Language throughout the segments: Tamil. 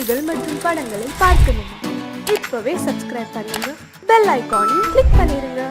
பாடல்கள் மற்றும் படங்களை பார்க்கணுமா? இப்பவே சப்ஸ்கிரைப் பண்ணுங்க, பெல் ஐகானையும் கிளிக் பண்ணிருங்க.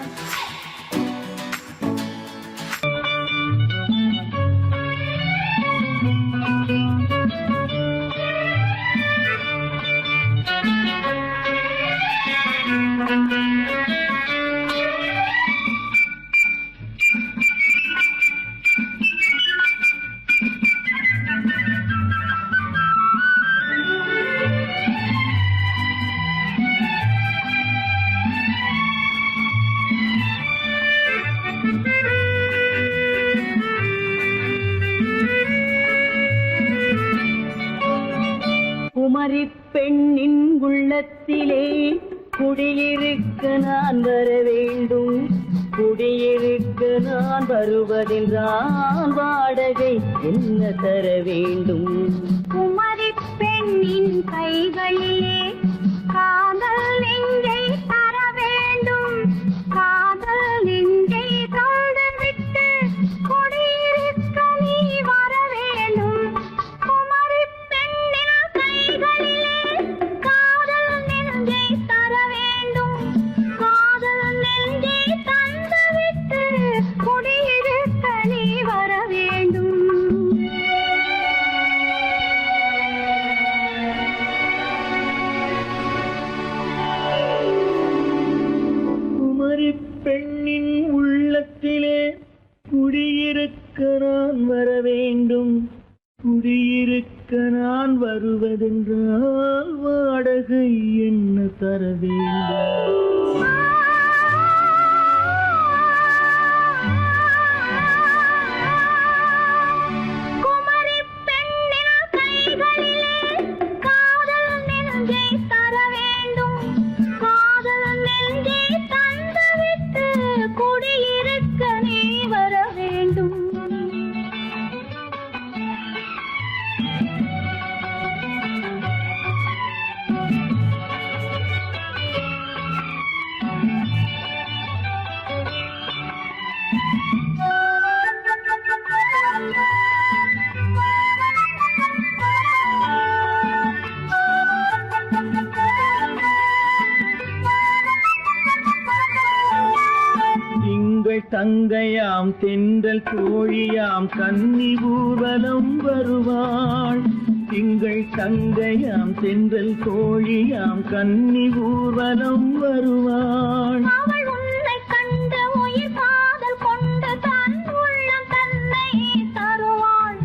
குமரி பெண்ணின் உள்ளத்திலே குடியிருக்க நான் வர வேண்டும். குடியிருக்க நான் வருவதென்றால் வாடகை என்ன தர வேண்டும்? குமரி பெண்ணின் கைகளிலே காதல் நெஞ்சை தர வேண்டும். காதல் நெஞ்சை தந்துவிட்டு குடியிருக்க நீ வர வேண்டும். குமரி பெண்ணின் கைகளிலே காதல் நெஞ்சை தர வேண்டும். காதல் நெஞ்சை தந்துவிட்டு குடியிருக்க நீ வர வேண்டும். குமரி பெண்ணின் உள்ளத்திலே குடியிருக்க நான் வர வேண்டும். குடியிருக்க நான் வருவதென்றால் வாடகை என்ன தர வேண்டும்? குமரி பெண்ணின் கைகளிலே காதல் நெஞ்சை தர வேண்டும். காதல் நெஞ்சை தந்துவிட்டு குடியிருக்க நீ வர வேண்டும். திங்கள் தங்கையாம் தென்றல் தோழியாம் கன்னி ஊர்வலம் வருவாள். திங்கள் தங்கையாம் தென்றல் தோழியாம் கன்னி ஊர்வலம் வருவாள். அவள் உன்னை கண்டு உயிர் காதல் கொண்டு தன் உள்ளம் தன்னை தருவாள்.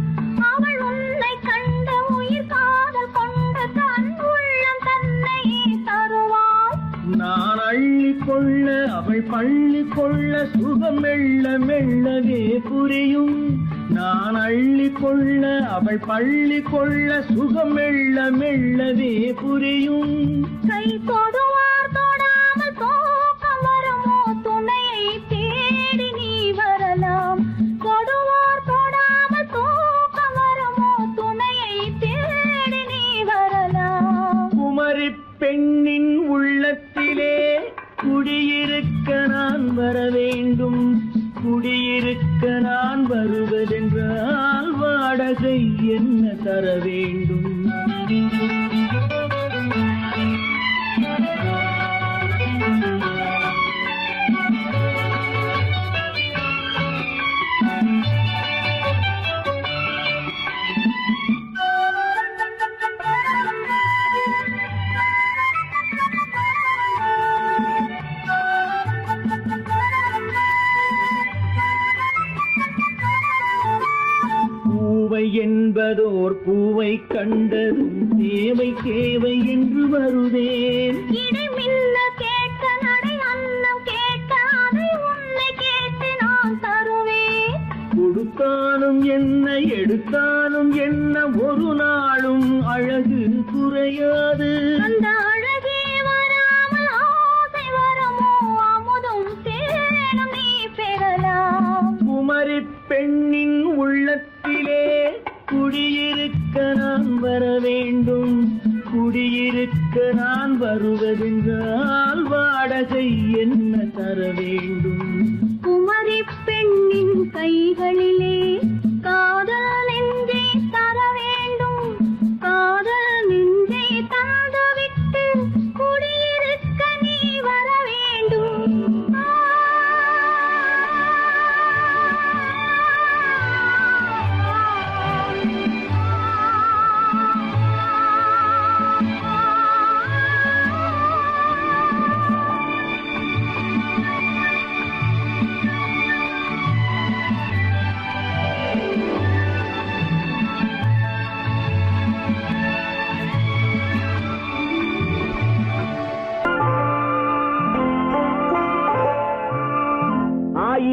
அவள் உன்னை கண்டு உயிர் காதல் கொண்டு தன் உள்ளம் தன்னை தருவாள். நான் அள்ளி கொள்ள அவள் பள்ளி கொள்ள சுகம் மெல்ல மெல்லவே புரியும். நான் அள்ளி கொள்ள அவள் பள்ளி கொள்ள சுகம் மெல்ல மெல்லவே புரியும். கை தொடுவார் தொடாமல் தூக்கம் வருமோ? துணையை தேடி நீ வரலாம். தொடுவார் தொடாமல் தூக்கம் வருமோ? துணையை தேடி நீ வரலாம். குமரி பெண்ணின் உள்ளத்திலே குடியிருக்க நான் வர வேண்டும். குடியிருக்க நான் வருவதென்றால் வாடகை என்ன தர வேண்டும்? பூவை என்பதோர் பூவை கண்டதும் தேவை தேவை என்று வருவேன். இடைமில்ல கேட்க நடை அன்னம் கேட்க அதை உன்னை கேட்டு நான் தருவேன். கொடுத்தாலும் என்ன எடுத்தாலும் என்ன ஒரு நாளும் அழகு குறையாது. அந்த அழகே வராமல் ஆசை வரமோ? அமுதும் தேனும் நீ பெறலாம். குமரி பெண்ணின் உள்ளத்திலே குடியிருக்க நான் வர வேண்டும். குடியிருக்க நான் வருவதென்றால் வாடகை என்ன தர வேண்டும்? குமரி பெண்ணின் கைகளிலே காதல் நெஞ்சை தர வேண்டும். காதல் நெஞ்சை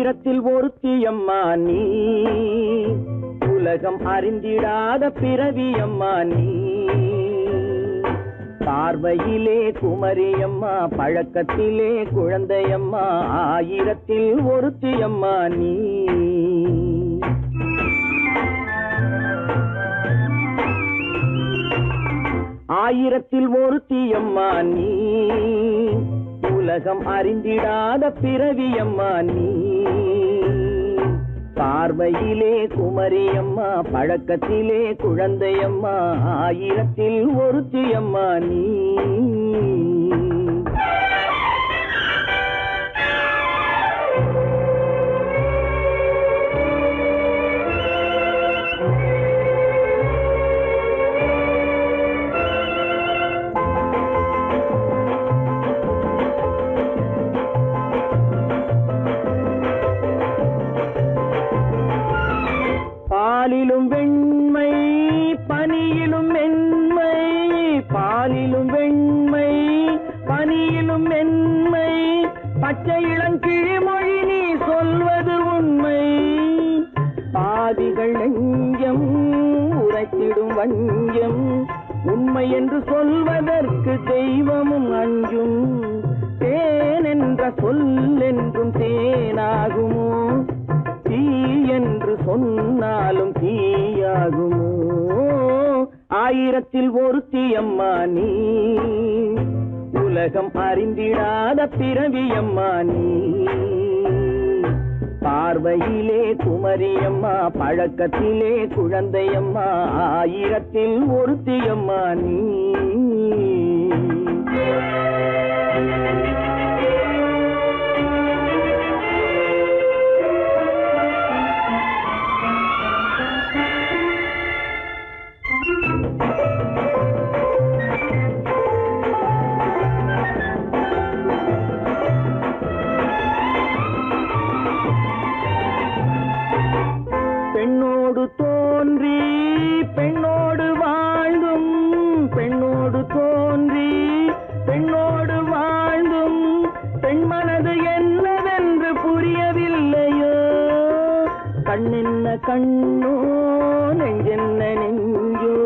ஆயிரத்தில் ஒருத்தியம்மா நீ, உலகம் அறிந்திடாத பிறவியம்மா நீ. பார்வையிலே குமரியம்மா, பழக்கத்திலே குழந்தையம்மா, ஆயிரத்தில் ஒருத்தியம்மா நீ. ஆயிரத்தில் ஒருத்தியம்மா நீ, உலகம் அறிந்திடாத பிறவியம்மா நீ. பார்வையிலே குமரியம்மா, பழக்கத்திலே குழந்தையம்மா, ஆயிரத்தில் ஒருத்தியம்மா நீ. பாலிலும் வெண்மை பனியிலும் மென்மை, பாலிலும் வெண்மை பனியிலும் மென்மை, பச்சை இளங்கிழிமொழி நீ சொல்வது உண்மை. பாதிகள் நெஞ்சம் உரைத்திடும் வஞ்சம், உண்மை என்று சொல்வதற்கு தெய்வமும் அஞ்சும். தேன் என்ற சொல் என்றும் தேனாகுமோ, தீ என்று சொன்னாலும் தீயாகுமோ. ஆயிரத்தில் ஒருத்தியம்மா நீ, உலகம் அறிந்திடாத பிறவியம்மா நீ. பார்வையிலே குமரியம்மா, பழக்கத்திலே குழந்தையம்மா, ஆயிரத்தில் ஒருத்தியம்மா நீ. பெண்ணோடு தோன்றி பெண்ணோடு வாழ்ந்தும், பெண்ணோடு தோன்றி பெண்ணோடு வாழ்ந்தும், பெண் மனது என்னவென்று புரியவில்லையோ. கண்ணென்ன கண்ணோ, நெஞ்சென்ன நெஞ்சோ,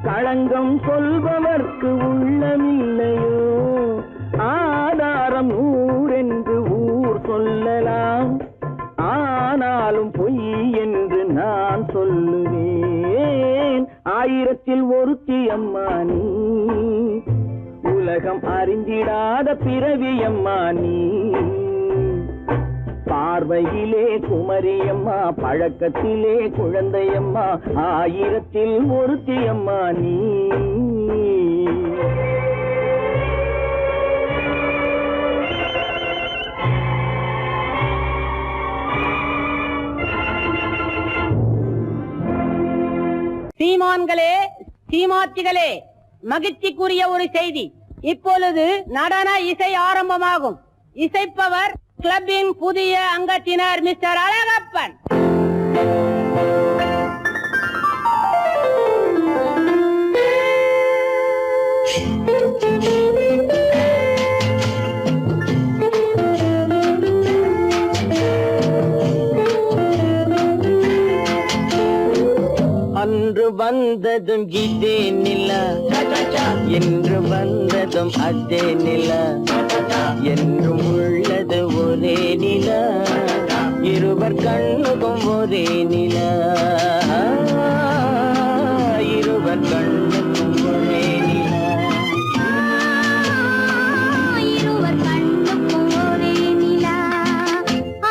களங்கம் சொல்பவர்க்கு உள்ளமில்லையோ. ஆதாரம் ஊரென்று ஊர் சொல்லலாம், ஆனாலும் பொய் என்று நான் சொல்லுவேன். ஆயிரத்தில் ஒருத்தியம்மா நீ, உலகம் அறிந்திடாத பிறவியம்மா நீ. பார்வையிலே குமரியம்மா, பழக்கத்திலே குழந்தையம்மா, ஆயிரத்தில் ஒருத்தியம்மா நீ. சீமான்களே, சீமாத்திகளே, மகிழ்ச்சிக்குரிய ஒரு செய்தி. இப்பொழுது நடன இசை ஆரம்பமாகும். இசைப்பவர் கிளப்பின் புதிய அங்கத்தினர் மிஸ்டர் அழகப்பன். அன்று வந்ததும் இதே நிலா, என்று வந்ததும் அதே நிலா, என்றும் உள்ளது ஒரே நிலா, இருவர் கண்ணுக்கும் ஒரே நிலா, இருவர் கண்ணுக்கும் ஒரே நிலா. இருவர் கண்ணுக்கும் ஒரே நிலா.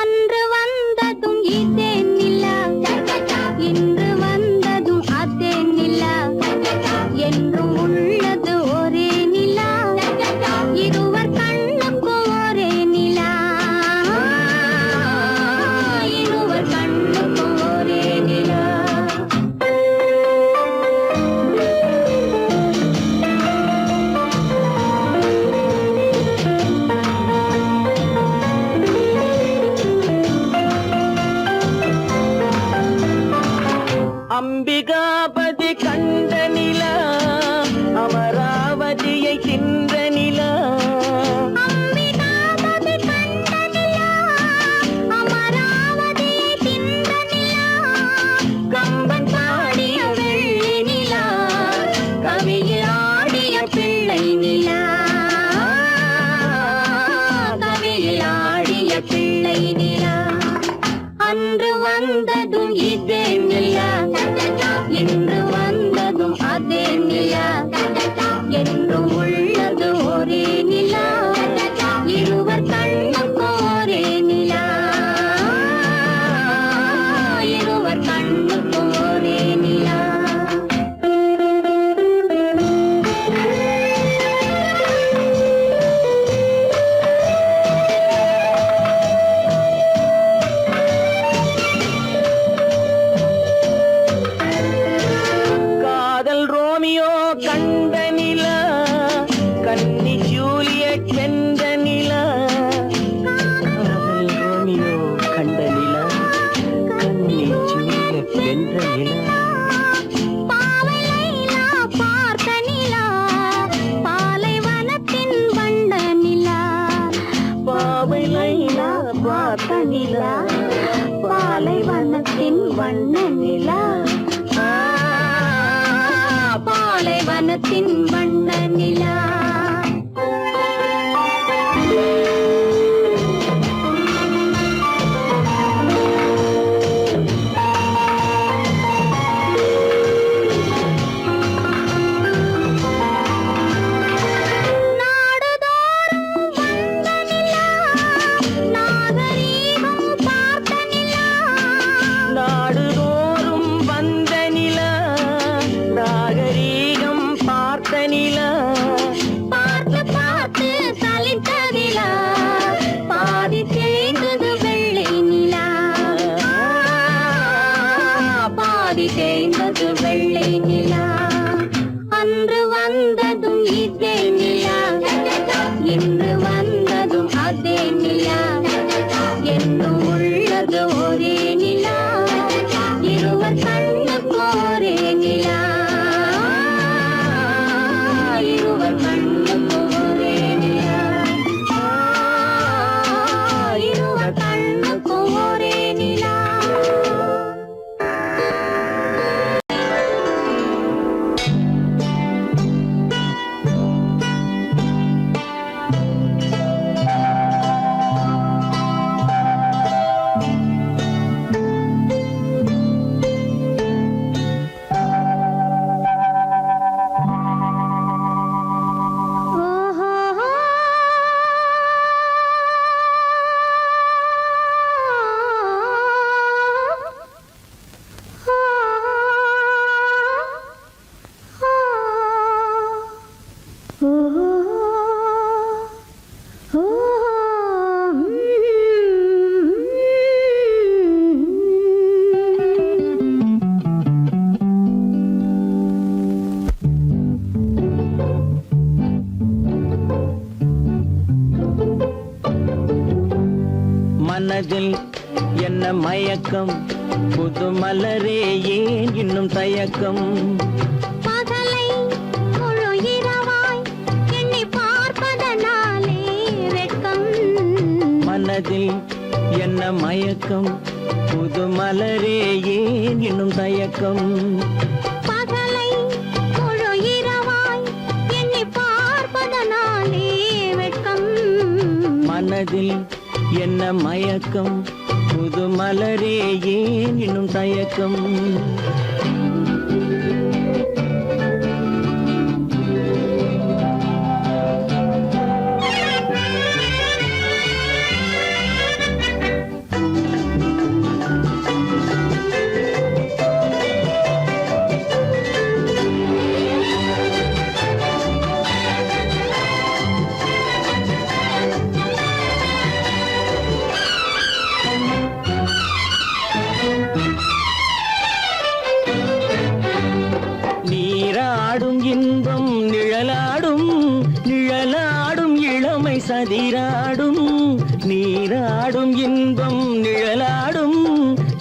அன்று வந்ததும் இதே நிலா, இன்று வந்ததும் அதே நிலா, என்றும் உள்ளது ஒரே நிலா, இருவர் கண்ணுக்கும் ஒரே நிலா, இருவர் கண்ணுக்கும் ஒரே பிள்ளை நிலா கவியில் ஆடிய பிள்ளை நிலா அன்று வந்ததும் இதே நிலா இன்று வந்ததும் அதே நிலா என்றும் உள்ளது ஒரே நிலா இருவர் கண்ணுக்கு ஒரே நிலா இருவர் கண்ணுக்கு ஒரே நிலா காதல் ரோமியோ கண்ட நிலா கன்னி ஜூலியட் வென்ற நிலா காதல் ரோமியோ கண்ட நிலா கன்னி ஜூலியட் வென்ற நிலா பாவை லைலா பார்த்த நிலா பாலைவனத்தின் வண்ண நிலா பாவை லைலா பார்த்த நிலா பாலைவனத்தின் வண்ண நிலா பாலைவனத்தின் வண்ண நிலா நாடுதோறும் வந்த நிலா நாகரீகம் பார்த்த நிலா பார்த்து பார்த்து சலித்த நிலா பாதி தேய்ந்தது வெள்ளை நிலா பாதி தேய்ந்தது வெள்ளை நிலா அன்று வந்ததும் இதே நிலா இன்று வந்ததும் அதே நிலா என்றும் உள்ளது ஒரே நிலா இருவர் கண்ணுக்கு ஒரே நிலா இருவர் கண்ணுக்கு ஒரே நிலா இருவர் கண்ணுக்கு ஒரே நிலா மனதில் என்ன மயக்கம் புது மலரே ஏன் இன்னும் தயக்கம் பகலை முழு இரவாய் எண்ணி பார்ப்பதனாலே வெட்கம் மனதில் என்ன மயக்கம் புது மலரே ஏன் இன்னும் தயக்கம் பகலை முழு இரவாய் எண்ணி பார்ப்பதனாலே வெட்கம் மனதில் என்ன மயக்கம் புது மலரே ஏன் இன்னும் தயக்கம் நீராடும் இன்பம் நிழலாடும் நிழலாடும் இளமை சதிராடும் நீராடும் இன்பம் நிழலாடும்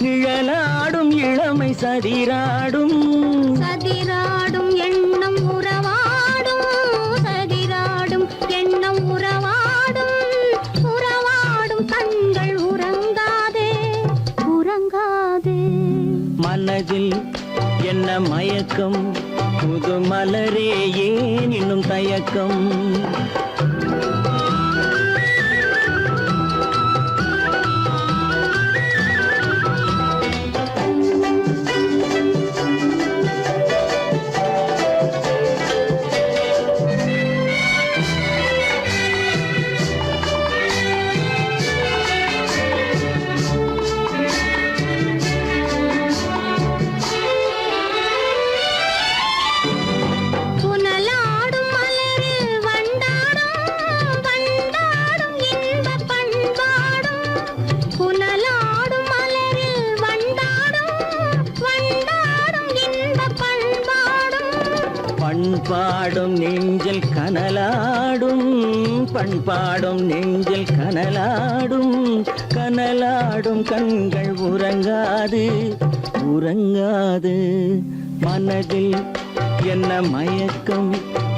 நிழலாடும் இளமை சதிராடும் சதிராடும் எண்ணம் உறவாடும் சதிராடும் எண்ணம் உறவாடும் உறவாடும் கண்கள் உறங்காதே உறங்காதே மனதில் என்ன மயக்கம் புது மலரே ஏன் இன்னும் எனும் தயக்கம். பண்பாடும் நெஞ்சில் கனலாடும், பண்பாடும் நெஞ்சில் கனலாடும், கனலாடும் கண்கள் உறங்காது உறங்காது. மனதில் என்ன மயக்கம்,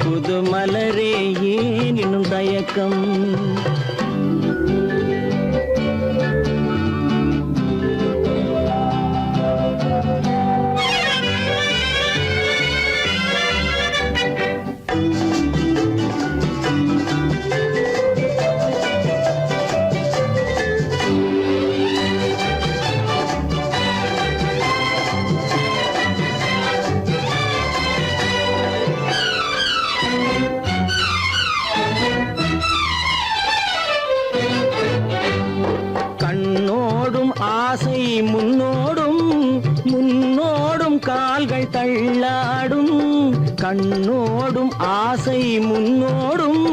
புது மலரே ஏன் இன்னும் தயக்கம். ஆசை முன்னோடும் முன்னோடும் கால்கள் தள்ளாடும், கண்ணோடும் ஆசை முன்னோடும்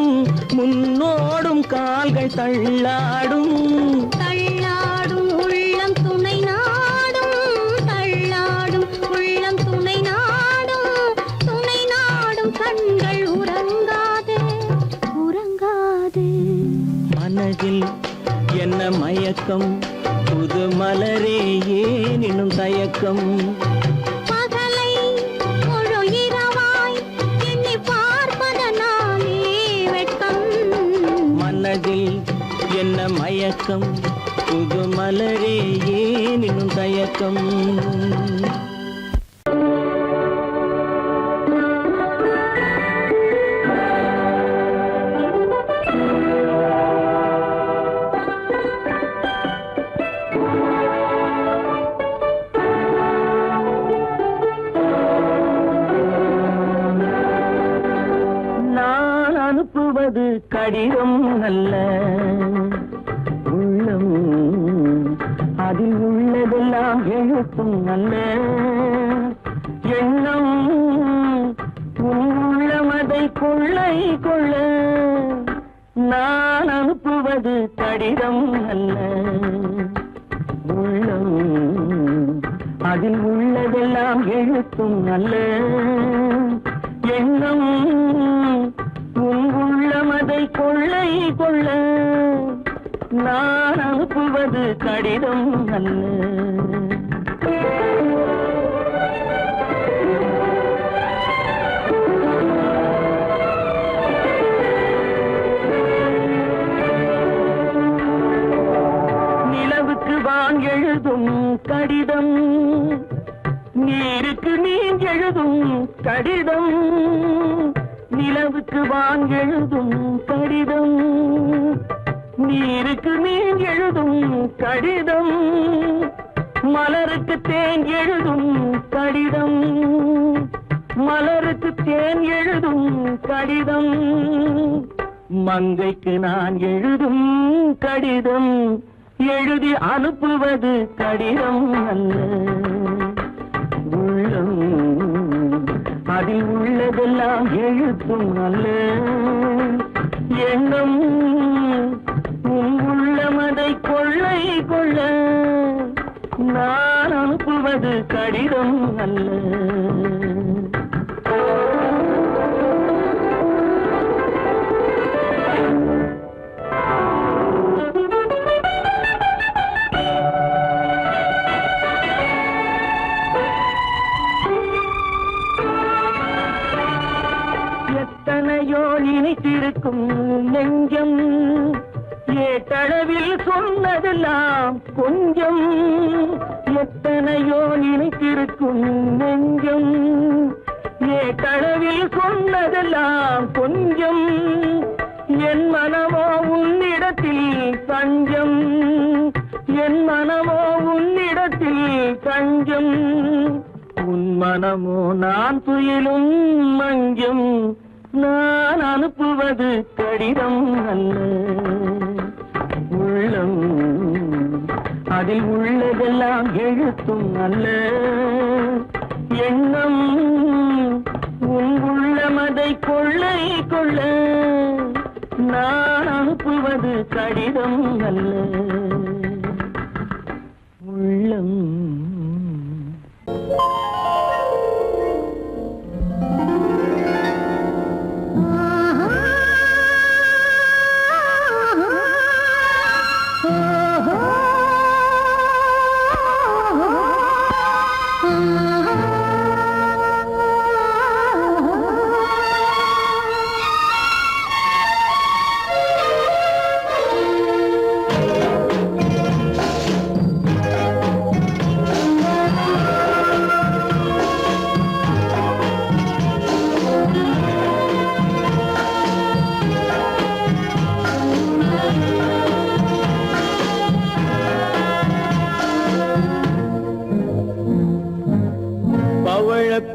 முன்னோடும் கால்கள் தள்ளாடும். தள்ளாடும் உள்ளம் துணை நாடும், தள்ளாடும் உள்ளம் துணை நாடும், துணை நாடும் கண்கள் உறங்காது உறங்காது. மனதில் என்ன மயக்கம், புது மலரே ஏன் இன்னும் தயக்கம். பகலை முழு இரவாய் எண்ணி பார்ப்பதனாலே வெட்கம். மனதில் என்ன மயக்கம், புது மலரே ஏன் இன்னும் தயக்கம். அனுப்புவது கடிதம் அல்ல, உள்ளம் அதில் உள்ளதெல்லாம் எழுத்தும் அல்ல. எண்ணம் உள்ளமதை கொள்ளை கொள்ள. நான் அனுப்புவது கடிதம் அல்ல, உள்ளம் அதில் உள்ளதெல்லாம் எழுத்தும் அல்ல. எண்ணம் உள்ளமதை கொள்ளை கொள்ள. நான் அனுப்புவது கடிதம் அல்ல. நிலவுக்கு வான் எழுதும் கடிதம், நீருக்கு நீர் எழுதும் கடிதம். நிலவுக்கு வான் எழுதும் கடிதம், நீருக்கு நீர் எழுதும் கடிதம். மலருக்கு தேன் எழுதும் கடிதம், மலருக்கு தேன் எழுதும் கடிதம். மங்கைக்கு நான் எழுதும் கடிதம், எழுதி அனுப்புவது கடிதம் அல்ல. உள்ளம் அதில் உள்ளதெல்லாம் எழுத்தும் அல்ல. எண்ணம் உள்ளமதை கொள்ளை கொள்ள. நான் அனுப்புவது கடிதம் அல்ல. எத்தனையோ நினைத்திருக்கும் நெஞ்சம், ஏட்டளவில் சொன்னதெல்லாம் கொஞ்சம். எத்தனையோ நினைத்திருக்கும் நெஞ்சம், ஏட்டளவில் சொன்னதெல்லாம் கொஞ்சம், என் மனமோ உன்னிடத்தில் தஞ்சம், என் மனமோ உன்னிடத்தில் தஞ்சம், உன் மனமோ நான் துயிலும் மஞ்சம், நான் அனுப்புவது கடிதம் அல்ல, உள்ளம் அதில் உள்ளதெல்லாம் எழுத்தும் அல்ல, எண்ணம் உன் உள்ளமதை கொள்ளை கொள்ள, நான் அனுப்புவது கடிதம் அல்ல, உள்ளம்.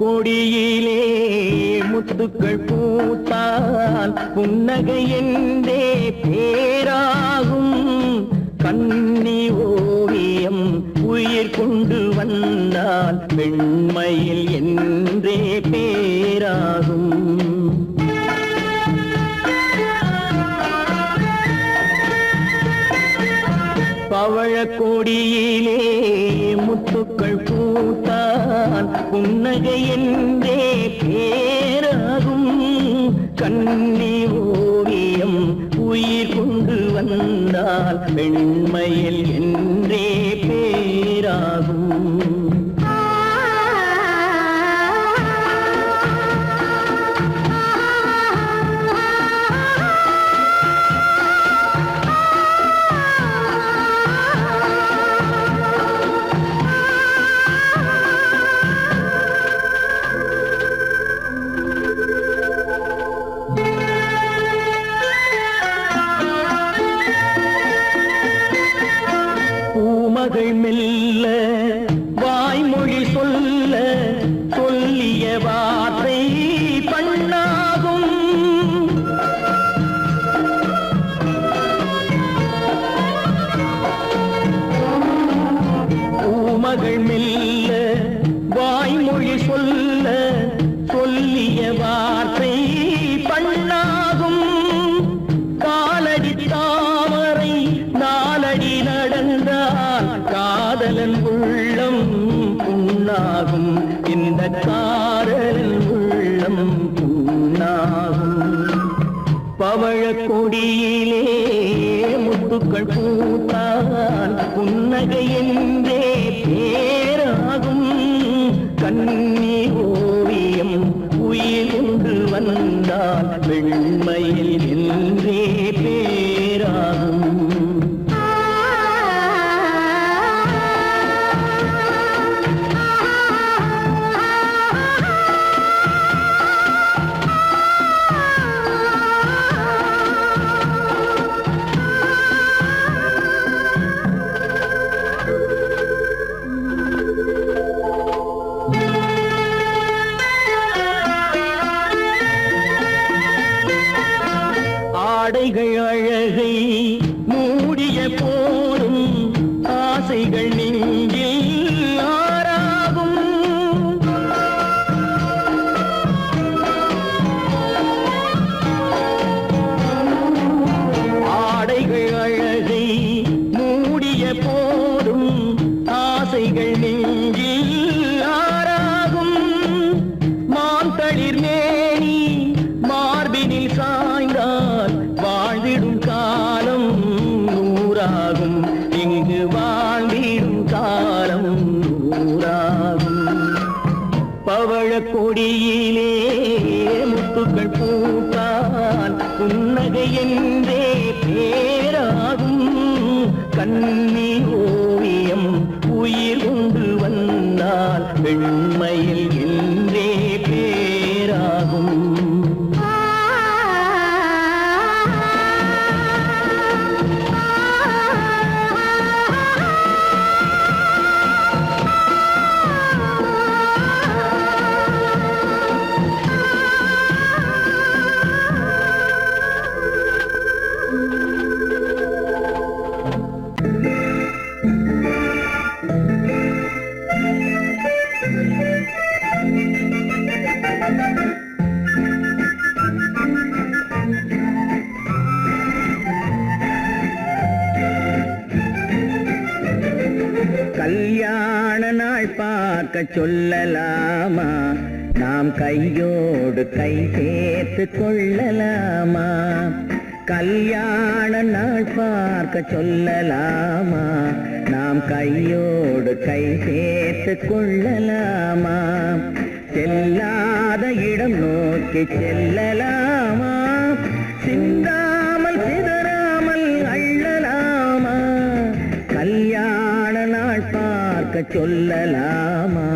கொடியிலே முத்துக்கள் பூத்தால் புன்னகை என்றே பேராகும், கண்ணி ஓவியம் உயிர் கொண்டு வந்தால் வெண்மையில் என்றே பேராகும். பவழக்கொடியிலே முத்துக்கள் பூத்தான் புன்னகை என்றே பேராகும், கண்ணி ஓவியம் உயிர் கொண்டு வந்தால் வெண்மையில் என்றே பேராகும். மகள் மெல்ல வாய்மொழி சொல்ல சொல்லிய வார்த்தை பண்ணாகும், பூமகள் மெல்ல வாய்மொழி சொல்ல சொல்லிய வார்த்தை பண்ணாகும், காலடி தாமரை நாலடி நடந்தால் காதலன் உள்ளம் புண்ணாகும், இந்த காதலன் உள்ளம் புண்ணாகும். பவழக்கொடியிலே முத்துக்கள் பூத்தான் புன்னகை என்றே பேராகும், கண்ணி ஓவியம் உயிர் கொண்டு வந்தால் வெண்மையில் என்றே பேராகும். ஆடைகள் அழகை மூடிய போதும் ஆசைகள் நெஞ்சில் ஆறாகும், ஆடைகள் அழகை மூடிய போதும் ஆசைகள் நெஞ்சில் ஆறாகும், மாந்தளிர் மேனி மார்பினில் சாய்ந்தால் வாழ்ந்திடும் காலம் நூறாகும், இங்கு வாழ்ந்திடும் காலம் நூறாகும். பவழக்கொடியிலே முத்துக்கள் பூத்தான் புன்னகை என்றே பேராகும், கண்ணி ஓவியம் உயிர் கொண்டு வந்தால் வெண்மையில் என்றே பேர் பார்க்க சொல்லலாமா, நாம் கையோடு கை சேர்த்து கொள்ளலாமா, கல்யாண நாள் பார்க்க சொல்லலாமா, நாம் கையோடு கை சேர்த்து கொள்ளலாமா, செல்லாத இடம் நோக்கி செல்லலாமா, சிந்தாமல் சிதறாமல் அள்ளலாமா, கல்யாண நாள் பார்க்க சொல்லலாமா,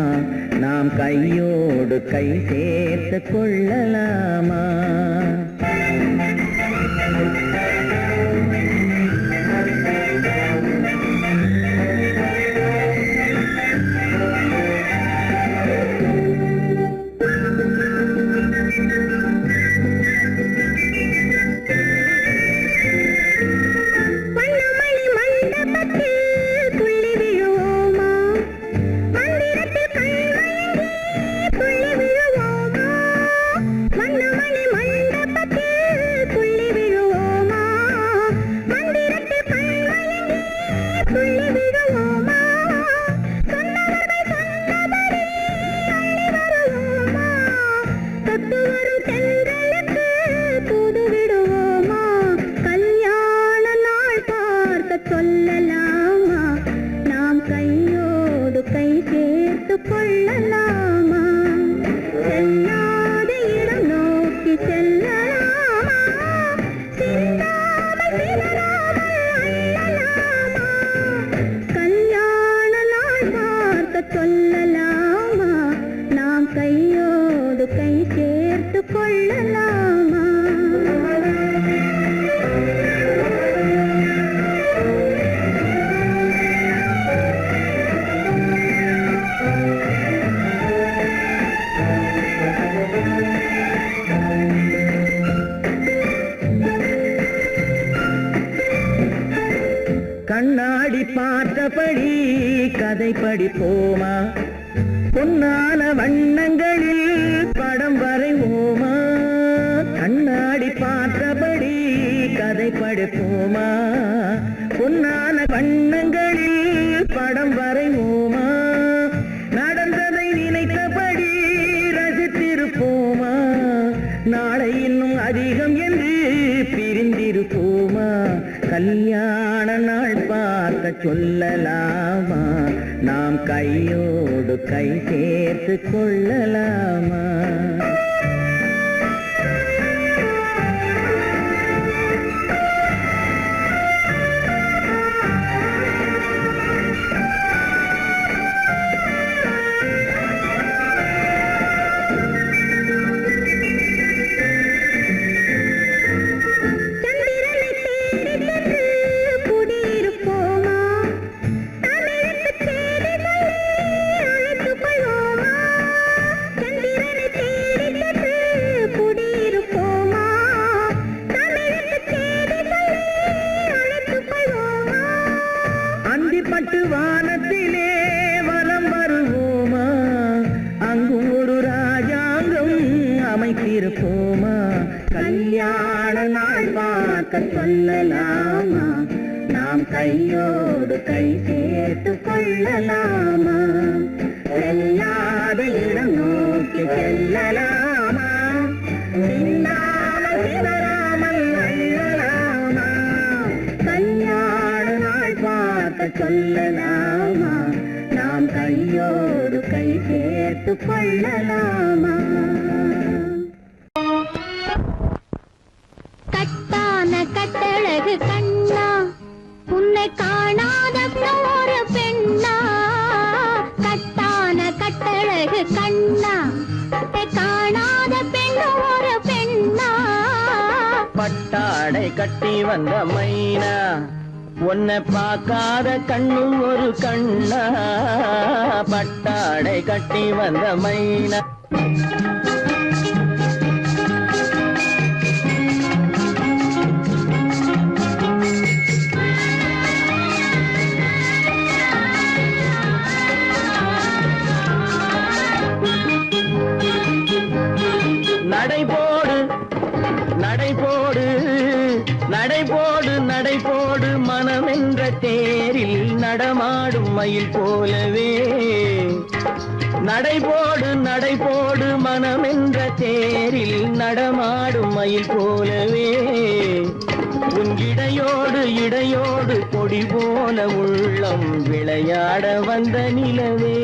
நாம் கையோடு கை சேர்த்து கொள்ளலாமா. கண்ணாடி பார்த்தபடி கதை படிப்போமா, பொன்னான வண்ணங்களில் படம் வரைவோமா, கண்ணாடி பார்த்தபடி கதை படிப்போமா, பொன்னான வண்ணங்களில் படம் வரைவோமா, நடந்ததை நினைத்தபடி ரசித்திருப்போமா, நாளை இன்னும் அதிகம் என்று பிரிந்திருப்போமா, கல்யாண நாள் பார்க்க சொல்லலாமா, நாம் கையோடு கை சேர்த்து கொள்ளலாமா. பட்டு வானத்திலே வலம் வருவோமா, அங்கும் ஒரு ராஜாங்கம் அமைத்திருப்போமா, கல்யாண நாள் பார்க்க சொல்லலாமா, நாம் கையோடு கை சேர்த்து கொள்ளலாமா, செல்லாத இடம் நோக்கி செல்லலாமா, சிந்தாமல் சிதறாமல் அள்ளலாமா, கல்யாண நாள் பார்க்க சொல்லலாமா, நாம் கையோடு கை சேர்த்து கொள்ளலாமா. கட்டான கட்டழகு கண்ணா, உன்னை காணாத ஒரு பெண்ணா, கட்டான கட்டழகு கண்ணா, காணாத பெண் ஒரு பெண்ணா, பட்டாடை கட்டி வந்த மைனா, உன்னை பார்க்காத கண்ணும் ஒரு கண்ணா, பட்டாடை கட்டி வந்த மைனா. நடைபோடு நடைபோடு நடைபோடு நடைபோடு மனமென்ற தேரில் நடமாடும் மயில் போலவே, நடைபோடு நடைபோடு மனமென்ற தேரில் நடமாடும் மயில் போலவே உன் இடையோடு இடையோடு கொடி போல உள்ளம் விளையாட வந்த நிலவே.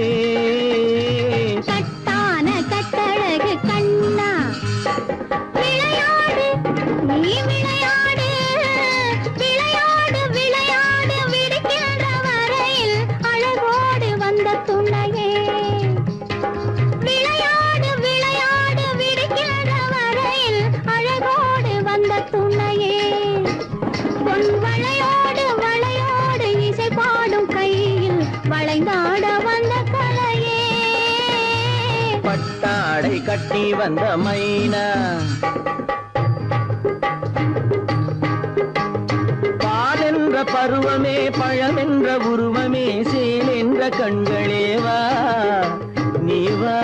கட்டான கட்டழகு கண்ணா விளையாடு நீ விளையாடு விளையாடு விளையாடு விடுக்கின்ற வரையில் அழகோடு வந்த துணையே. விளையாடு விளையாடு விடுக்கின்ற வரையில் அழகோடு வந்த துணையே. பொன் வளையோடு வளையோடு இசை பாடும் கையில் வளைந்தாட வந்த கலையே. பட்டாடை கட்டி வந்த மைனா பால் என்ற பருவமே பழமென்ற உருவமே சேல் என்ற கண்களே வா நீ வா.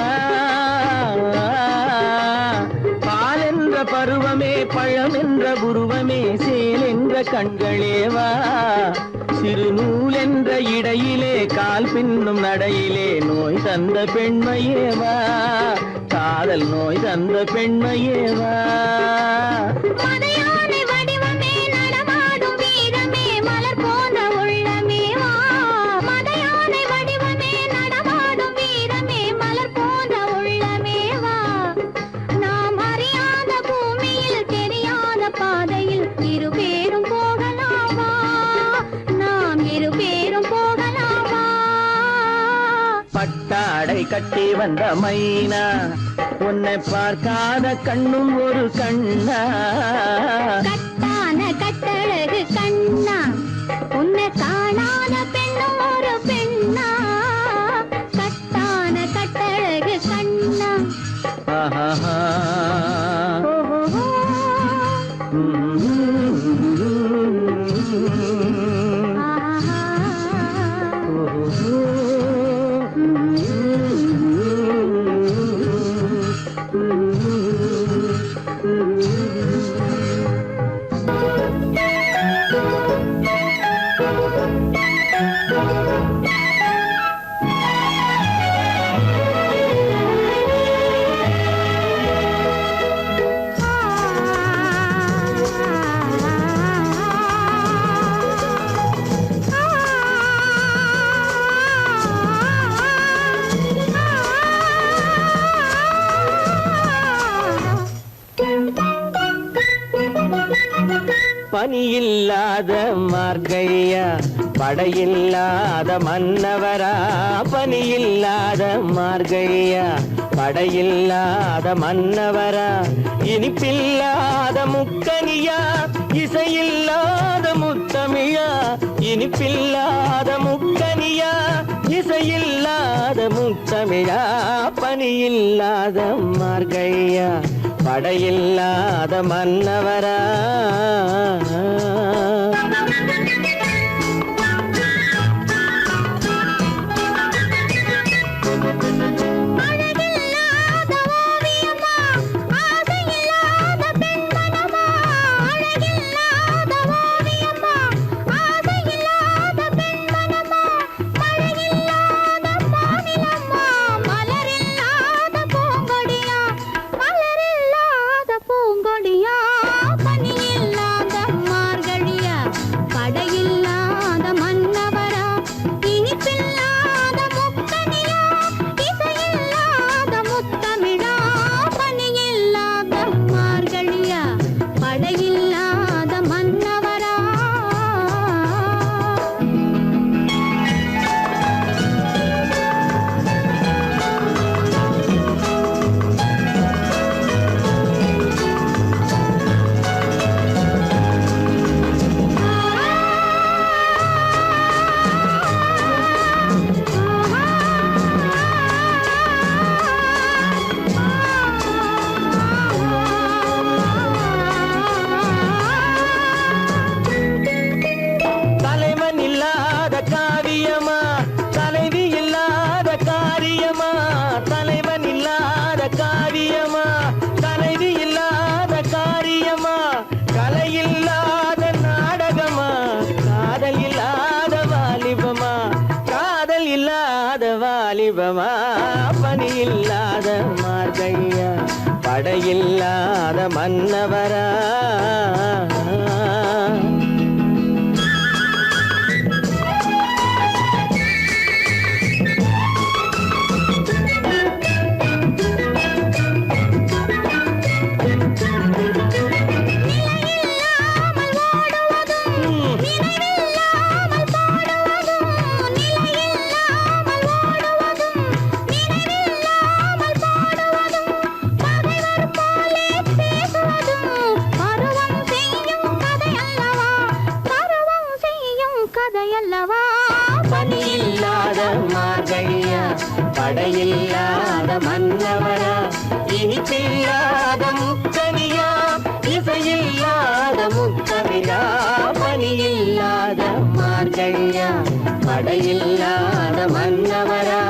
பால் என்ற பருவமே பழமென்ற உருவமே சேல் என்ற கண்களே வா. சிறு நூல் என்ற இடையிலே கால் பின்னும் நடையிலே நோய் தந்த பெண்மையேவா காதல் நோய் தந்த பெண்மையேவா. மதையானை வடிவமே நடமாடும் வீரமே மலர் போன்ற உள்ளமே வா. மதையானை வடிவமே நடமாடும் வீரமே மலர் போன்ற உள்ளமே வா. நாம் அறியாத பூமியில் தெரியாத பாதையில் இருபேரும் போகலாமா. நாம் இருபேரும் போகலாமா. பட்டாடை கட்டி வந்த மைனா உன்னை பார்க்காத கண்ணும் ஒரு கண்ணா. கட்டான கட்டழகு கண்ணா உன்னை காணாத பெண்ணும் ஒரு பெண்ணா. கட்டான கட்டழகு கண்ணா. ஆஹா. ஓஹோ. ஆஹா. பனியில்லாத மார்கழியா படையில்லாத மன்னவரா. பனியில்லாத மார்கழியா படையில்லாத மன்னவரா. இனிப்பில்லாத முக்கனியா இசையில்லாத முத்தமிழா. இனிப்பில்லாத முக்கனியா இசையில்லாத முத்தமிழா. பனியில்லாத மார்கழியா படையில்லாத மன்னவரா. அழகில்லாத ஓவியமா ஆசையில்லாத பெண்மனமா. அழகில்லாத ஓவியமா ஆசையில்லாத பெண்மனமா. மழையில்லாத மாநிலமா மலரில்லாத பூங்கொடியா. மலரில்லாத பூங்கொடியா. பனியில்லாத மார்கழியா கதையல்லவா பலியில்லாத மார்கழியா படையில்லாத மன்னவரா இனிப்பில்லாத முக்கனியா இசையில்லாத முக்கவிரா பலியில்லாத மார்கழியா படையில்லாத மன்னவரா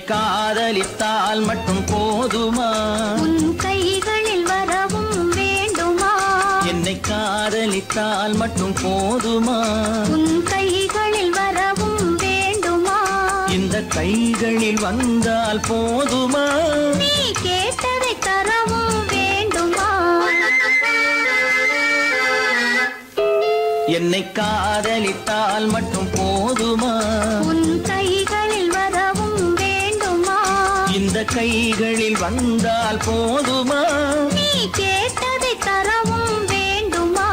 காதலித்தால் மட்டும் போதுமா உன் கைகளில் வரவும் வேண்டுமா என்னை காதலித்தால் மட்டும் போதுமா உன் கைகளில் வரவும் வேண்டுமா இந்த கைகளில் வந்தால் போதுமா நீ கேட்டதை தரவும் வேண்டுமா என்னை காதலித்தால் மட்டும் போதுமா உன் கைகளில் வரவும் வேண்டுமா இந்த கைகளில் வந்தால் போதுமா நீ கேட்டதை தரவும் வேண்டுமா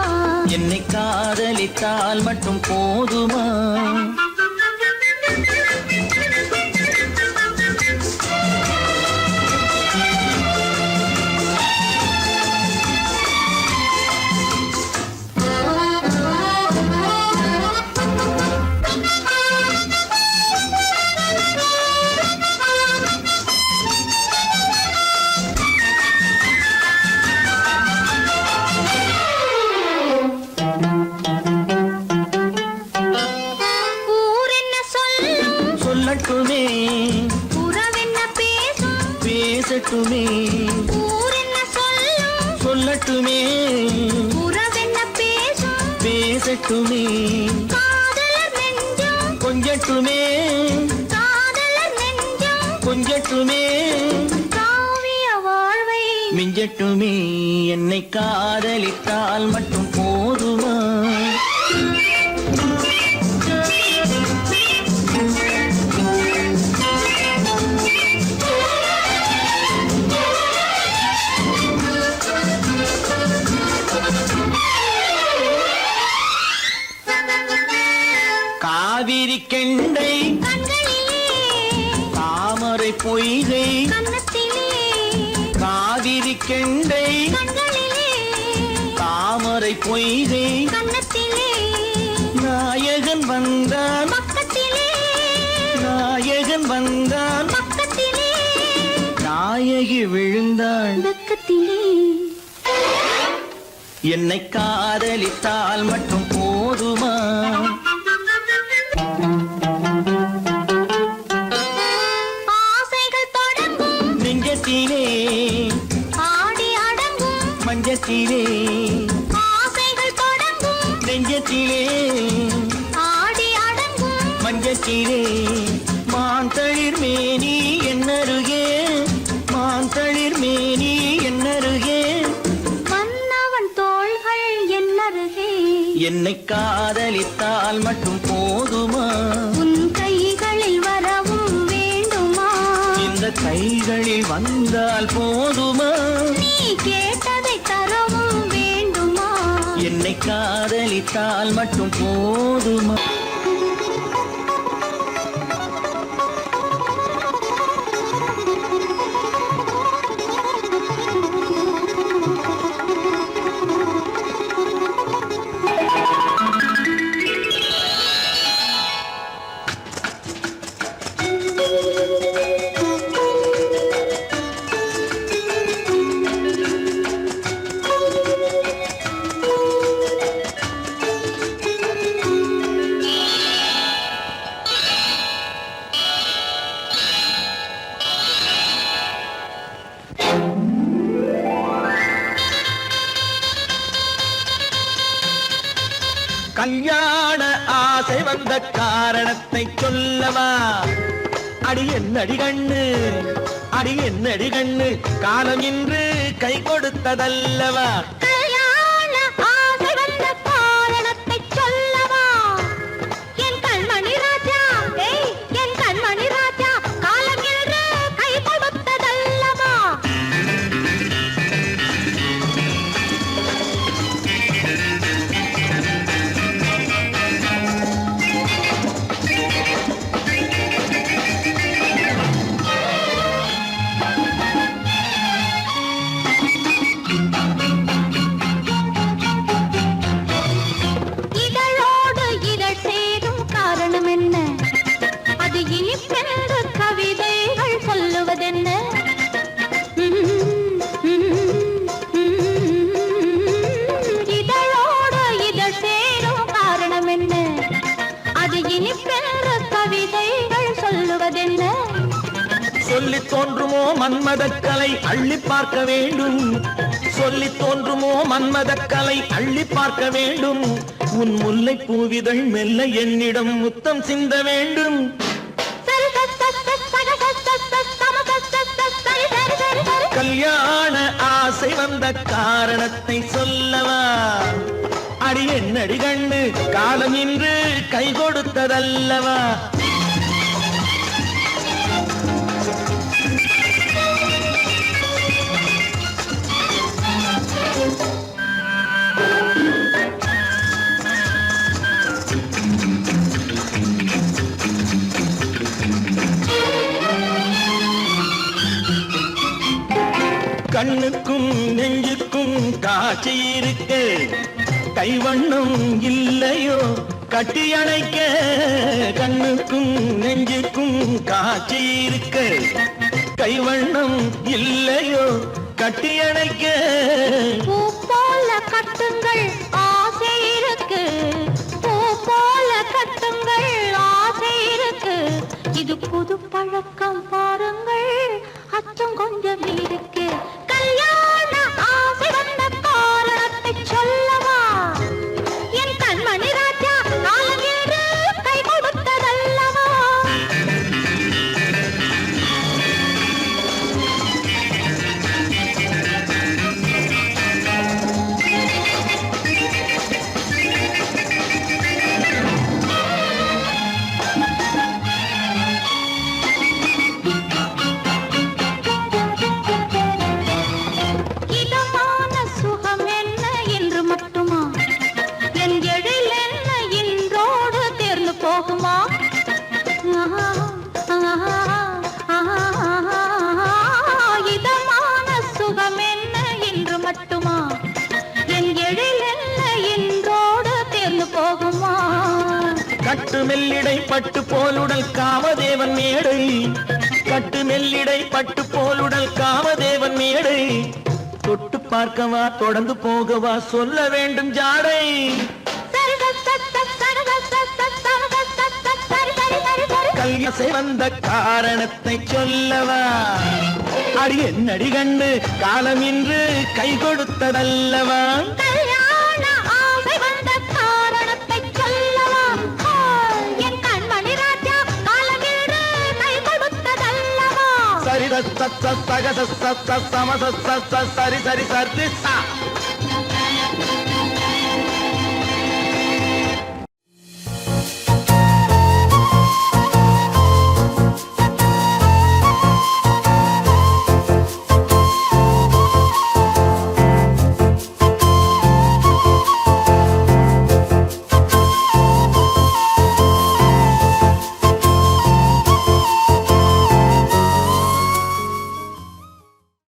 என்னை காதலித்தால் மட்டும் போதுமா சொல்லட்டுமே உறவென்ன பேசும் பேசட்டுமே ஊரென்ன சொல்லும் சொல்லட்டுமே உறவென்ன பேசும் பேசட்டுமே காதலர் நெஞ்சம் கொஞ்சட்டுமே காதலர் நெஞ்சம் கொஞ்சட்டுமே காவிய வாழ்வை மிஞ்சட்டுமே என்னை காதலித்தால் மட்டும் போதுமா காவிரி கெண்டை கண்களிலே தாமரை பொய்கை கன்னத்திலே காவிரி கெண்டை கண்களிலே தாமரை பொய்கை கன்னத்திலே நாயகன் வந்தான் பக்கத்திலே நாயகன் வந்தான் பக்கத்திலே நாயகி விழுந்தாள் பக்கத்திலே என்னை காதலித்தால் மட்டும் போதுமா ஆசைகள் தொடங்கும் நெஞ்சத்திலே ஆடி அடங்கும் மஞ்சத்திலே ஆசைகள் தொடங்கும் நெஞ்சத்திலே ஆடி அடங்கும் மஞ்சத்திலே மாந்தளிர் மேனி என்னருகே மாந்தளிர் மேனி என்னருகே மன்னவன் தோள்கள் என்னருகே என்னை காதலித்தால் மட்டும் போதுமா உன் கைகளில் வரவும் வேண்டுமா இந்த கைகளில் வந்தால் போதுமா நீ கேட்டதை தரவும் வேண்டுமா என்னை காதலித்தால் மட்டும் போதுமா கல்யாண ஆசை வந்த காரணத்தை சொல்லவா? அடி என்னடி கண்ணு, அடி என்னடி கண்ணு, காலம் இன்று கை கொடுத்ததல்லவா? கல்யாண ஆசை வந்த காரணத்தை சொல்லவா? என் கண்மணி ராஜா, என் கண்மணி ராஜா, காலம் என்று கை கொடுத்ததல்லவா? இதழோடு இதழ் சேரும் காரணம் என்ன? அது இனிப்பென்று கவிதைகள் சொல்லுவதென்ன? இதழோடு இதழ் சேரும் காரணம் என்ன? அது இனிப்பென்று கவிதைகள் சொல்லுவதென்ன? சொல்லி தோன்றுமோ மன்மதக்கலை அள்ளி பார்க்க வேண்டும், சொல்லி தோன்றுமோ மன்மதக்கலை அள்ளி பார்க்க வேண்டும். உன் முல்லை பூவிதழ் மெல்ல என்னிடம் முத்தம் சிந்த வேண்டும். கல்யாண ஆசை வந்த காரணத்தை சொல்லவா? அடி என்னடி கண்ணு, காலம் இன்று கை கொடுத்ததல்லவா? கண்ணுக்கும் நெஞ்சுக்கும் காட்சி இருக்க, கைவண்ணம் இல்லையோ கட்டி அணைக்க? கண்ணுக்கும் நெஞ்சுக்கும் காட்சி இருக்க, கைவண்ணம் இல்லையோ கட்டி அணைக்க? பூ போல கட்டுங்கள் ஆசை இருக்கு, பூ போல கட்டுங்கள் ஆசை இருக்கு. இது புது பழக்கம் பாருங்கள், அச்சம் கொஞ்சம் இருக்கு. கல்யாண ஆசை வந்த காரணத்தை சொல்லவா? என் கண்மணி ராஜா, காலம் என்று கை கொடுத்ததல்லவா? இதமான சுகம் என்ன என்று மட்டுமா? என் எழில் என்ன இன்றோடு தேர்ந்து போகுமா? இதமான சுகம் என்ன என்று மட்டுமா? என் எழில் என்ன இன்றோடு தேர்ந்து போகுமா? கட்டு மெல்லிடை பட்டு போலுடல் காமதேவன் மேடை, கட்டு மெல்லிடை பட்டு போலுடல் காமதேவன் மேடை. தொட்டு பார்க்கவா தொடர்ந்து போகவா சொல்ல வேண்டும் ஜாடை? கல்யாசை வந்த காரணத்தை சொல்லவா? அடி என்னடி கண்டு, காலம் இன்று கை கொடுத்ததல்லவா? கல்யாண ஆசை வந்த காரணத்தை சொல்லவா? என் கண்மணி ராஜா, காலம் என்று கை கொடுத்ததல்லவா? சரி சக சரி சரி சரி சரி